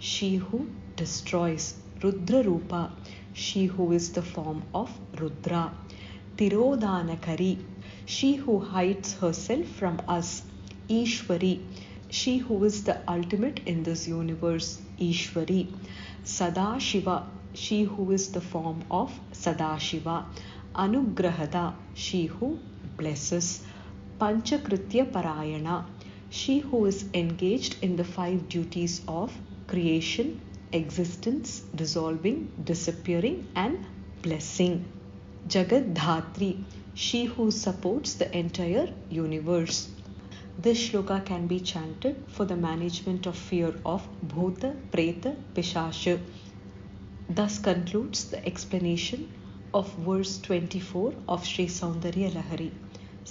she who destroys; Rudra Rupa, she who is the form of Rudra; Tirodhanakari, she who hides herself from us; Ishwari, she who is the ultimate in this universe, Ishwari; Sadashiva, she who is the form of Sadashiva; Anugrahada, she who blesses; Panchakritya Parayana, she who is engaged in the 5 duties of creation, existence, dissolving, disappearing, and blessing; Jagadhatri, she who supports the entire universe. This shloka can be chanted for the management of fear of Bhuta, Preta, Pishasha. Thus concludes the explanation of verse 24 of Sri Soundarya Lahari.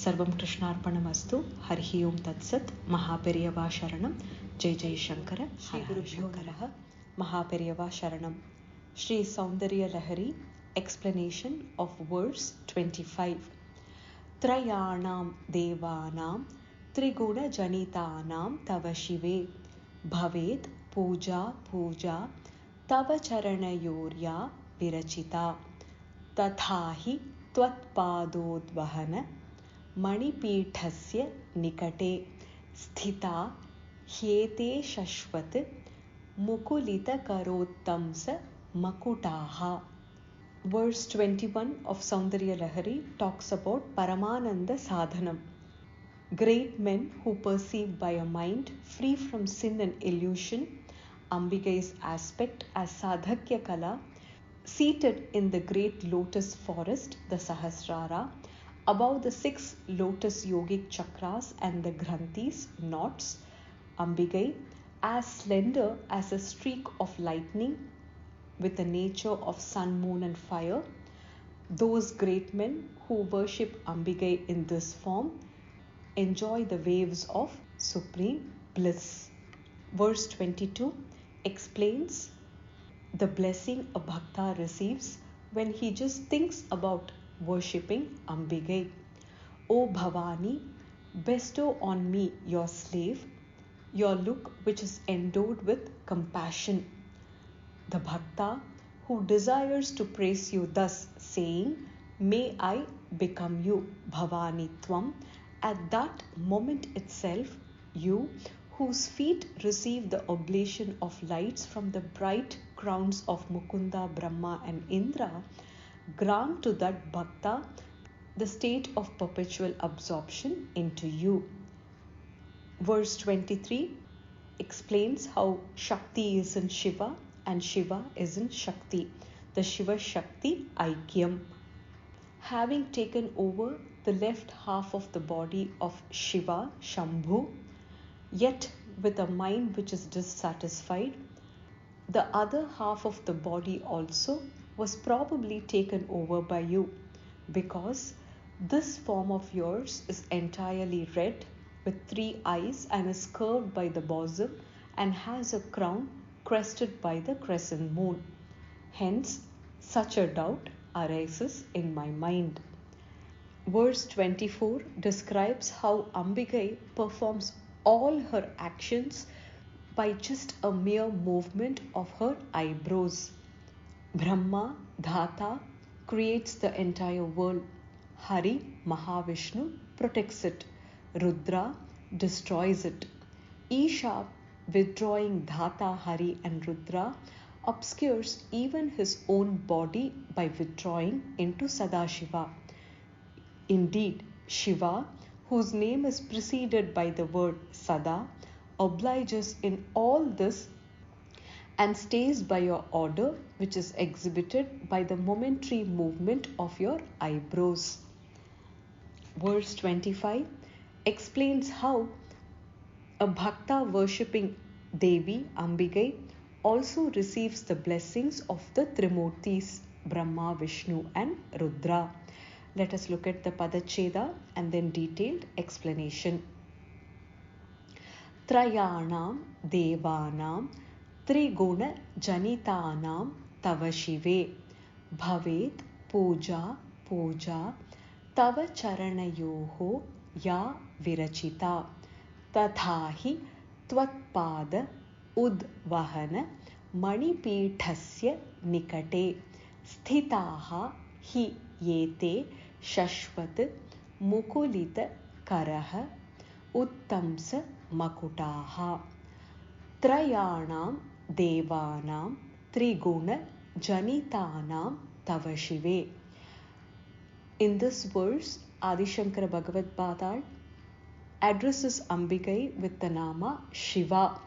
Sarvam Krishnarpanamastu. Harihi Om Tatsat. Mahaperiyava Sharanam. Jai Jai Shankara. Shri Gurubhyo Namaha. Mahaperiyava Sharanam. Sri Soundarya Lahari. Explanation of verse 25. Trayanam Devanam Triguna Janitanam Tava Shive Bhaved Puja Puja Tava Charanayorya Virachita Tathahi Tvatpadodvahana Manipithasya Nikate Sthita Hyete Shashvat Mukulita Karottamsa Makutaha. Verse 21 of Soundarya Lahari talks about Paramananda Sadhanam. Great men who perceive by a mind free from sin and illusion Ambigai's aspect as Sadhakya Kala, seated in the great lotus forest, the Sahasrara, above the 6 lotus yogic chakras and the granthis, knots, Ambigai, as slender as a streak of lightning, with the nature of sun, moon, and fire. Those great men who worship Ambigai in this form enjoy the waves of supreme bliss. Verse 22 explains the blessing a bhakta receives when he just thinks about worshipping Ambigai. O Bhavani, bestow on me, your slave, your look which is endowed with compassion. The bhakta who desires to praise you thus, saying, may I become you, Bhavani Tvam, at that moment itself, you, whose feet receive the oblation of lights from the bright crowns of Mukunda, Brahma, and Indra, grant to that bhakta the state of perpetual absorption into you. Verse 23 explains how Shakti is in Shiva and Shiva is in Shakti, the Shiva Shakti Aikyam. Having taken over the left half of the body of Shiva, Shambhu, yet with a mind which is dissatisfied, the other half of the body also was probably taken over by you, because this form of yours is entirely red with 3 eyes and is curved by the bosom and has a crown crested by the crescent moon. Hence, such a doubt arises in my mind. Verse 24 describes how Ambigai performs all her actions by just a mere movement of her eyebrows. Brahma, Dhata, creates the entire world. Hari, Mahavishnu, protects it. Rudra destroys it. Isha, withdrawing Dhata, Hari, and Rudra, obscures even his own body by withdrawing into Sadashiva. Indeed, Shiva, whose name is preceded by the word Sada, obliges in all this and stays by your order, which is exhibited by the momentary movement of your eyebrows. Verse 25 explains how a bhakta worshipping Devi Ambigai also receives the blessings of the Trimurtis Brahma, Vishnu and Rudra. Let us look at the Padacheda and then detailed explanation. Trayanam Devanam Triguna Janitanam Tava Shive Bhavet Puja Puja Tava Charanayoho Ya Virachita Tathahi Tvatpada Udvahana Manipithasya Nikate Sthitaha Hi Yete Shashvat Mukulita Karaha Uttamsa Makutaha Trayanam Devanam Triguna Janitanam Tava Shive. In this verse, Adi Shankara Bhagavad Gita addresses Ambigai with the Nama Shiva.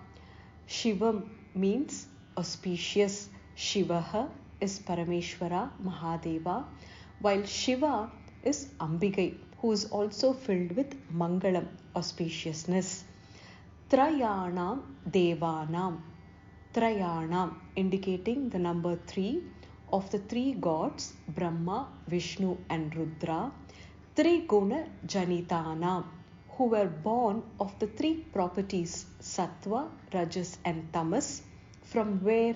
Shivam means auspicious. Shivaha is Parameshwara Mahadeva, while Shiva is Ambigai, who is also filled with Mangalam, auspiciousness. Trayanam Devanam. Trayanam indicating the number 3 of the 3 gods Brahma, Vishnu and Rudra. Triguna Janitanam, who were born of the 3 properties Sattva, Rajas and Tamas, from where?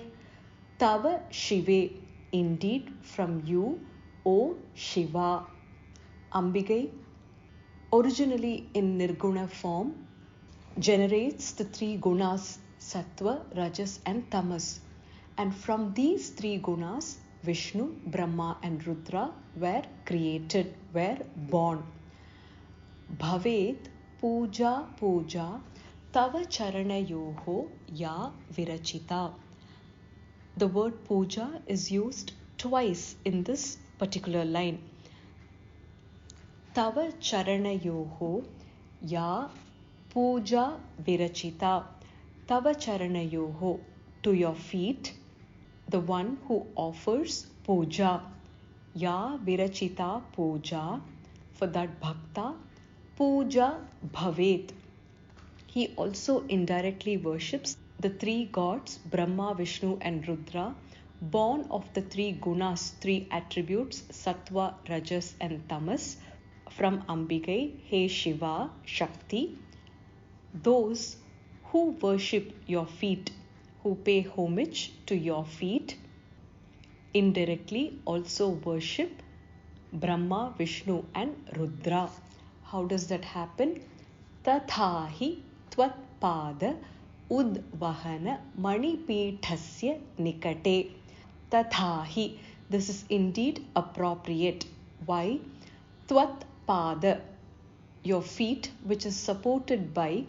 Tava Shive, indeed from you, O Shiva. Ambigai, originally in Nirguna form, generates the 3 gunas Sattva, Rajas and Tamas, and from these 3 gunas Vishnu, Brahma and Rudra were created, were born. Bhavet Puja Puja Tava Charanayoho Ya Virachita. The word puja is used twice in this particular line. Tava Charanayoho Ya Puja Virachita. Tava Charanayoho, to your feet, the one who offers puja. Ya Virachita Puja, for that bhakta, Puja Bhavet. He also indirectly worships the 3 gods Brahma, Vishnu and Rudra, born of the 3 gunas, 3 attributes Sattva, Rajas and Tamas, from Ambigai, He Shiva, Shakti. Those who worship your feet, who pay homage to your feet, indirectly also worship Brahma, Vishnu and Rudra. How does that happen? Tathahi Tvatpada Udvahana Manipithasya Nikate. Tathahi, this is indeed appropriate. Why? Tvatpada, your feet, which is supported by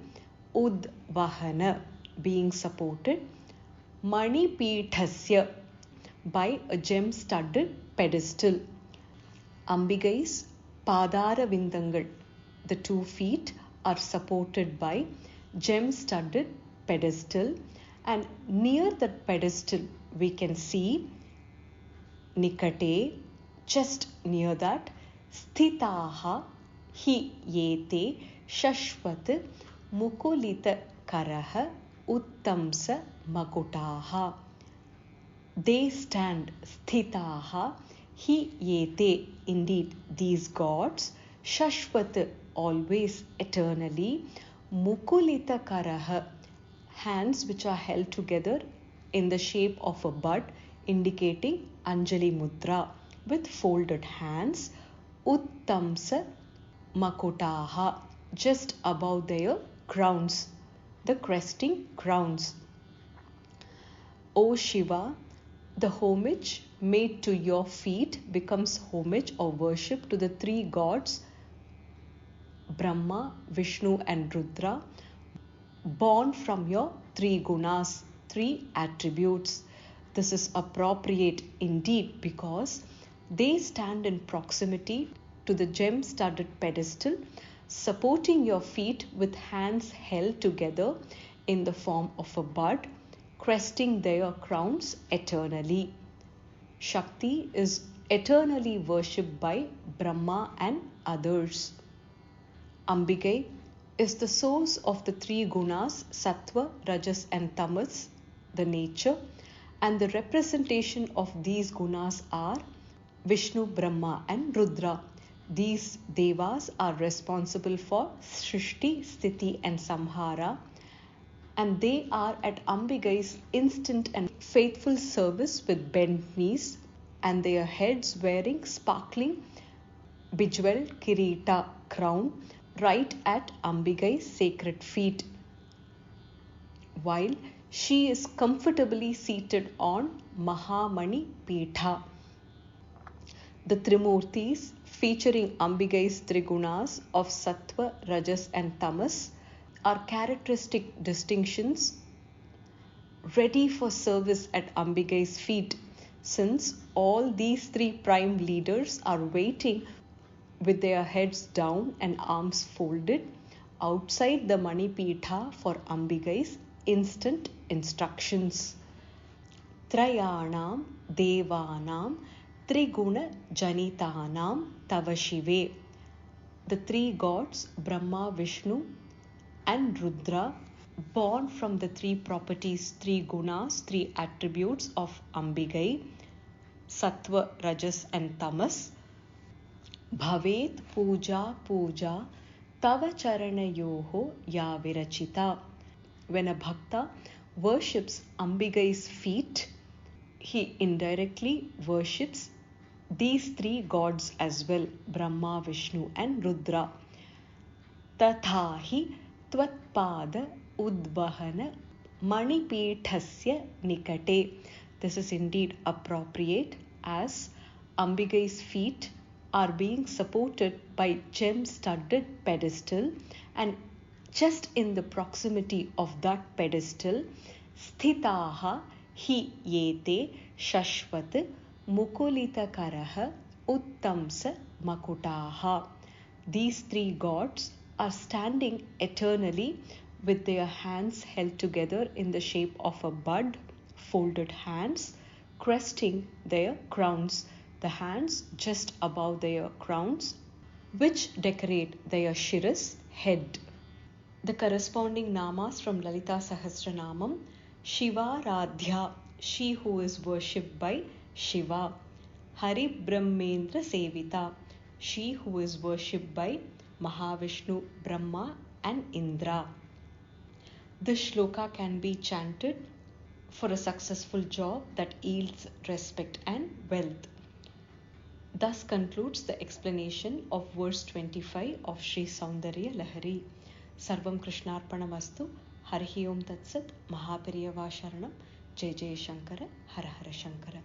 Udvahana, being supported, Manipithasya, by a gem-studded pedestal. Ambigai's Padara Vindangal, the 2 feet, are supported by gem-studded pedestal, and near that pedestal we can see Nikate, just near that, Sthitaha Hi Yete Shashvat Mukulita Karaha Uttamsa Makutaha. They stand, Sthitaha Hi Yete, indeed these gods, Shashvat, always, eternally, Mukulita Karaha, hands which are held together in the shape of a bud, indicating Anjali Mudra, with folded hands, Uttamsa Makutaha, just above their crowns, the cresting crowns. O Shiva, the homage made to your feet becomes homage or worship to the 3 gods Brahma, Vishnu and Rudra, born from your 3 gunas, 3 attributes. This is appropriate indeed because they stand in proximity to the gem-studded pedestal, supporting your feet with hands held together in the form of a bud, cresting their crowns eternally. Shakti is eternally worshipped by Brahma and others. Ambigai is the source of the three gunas, sattva, rajas and tamas, the nature, and the representation of these gunas are Vishnu, Brahma and Rudra. These devas are responsible for Srishti, Sthiti and Samhara, and they are at Ambigai's instant and faithful service with bent knees and their heads wearing sparkling bejeweled kirita crown right at Ambigai's sacred feet, while she is comfortably seated on Mahamani Pitha. The Trimurtis, featuring Ambigai's Trigunas of Sattva, Rajas and Tamas, are characteristic distinctions ready for service at Ambigai's feet, since all these three prime leaders are waiting with their heads down and arms folded outside the Manipitha for Ambigai's instant instructions. Trayanam Devanam Triguna Janitanam Tava Shive. The three gods, Brahma, Vishnu and Rudra, born from the three properties, three gunas, three attributes of Ambigai, Sattva, Rajas and Tamas, Bhavet Puja Puja Tava Charanayoho Ya Virachita. When a bhakta worships Ambigai's feet, he indirectly worships these three gods as well, Brahma, Vishnu and Rudra. Tathahi Tvatpada Udvahana Manipithasya Nikate. This is indeed appropriate, as Ambigai's feet are being supported by gem-studded pedestal, and just in the proximity of that pedestal, Sthitaha hi yete shashvat mukulita karaha uttamsa makutaha. These three gods are standing eternally with their hands held together in the shape of a bud, folded hands, cresting their crowns, the hands just above their crowns, which decorate their shiras, head. The corresponding namas from Lalita Sahasranamam: Shiva Radhya, she who is worshipped by Shiva; Hari Brahmendra Sevita, she who is worshipped by Mahavishnu, Brahma and Indra. This shloka can be chanted for a successful job that yields respect and wealth. Thus concludes the explanation of verse 25 of Sri Soundarya Lahari. Sarvam Krishnarpanamastu. Harihi Om Tat Sat. Mahaperiyava Sharanam. Jai Jai Shankara. Har Har Shankara.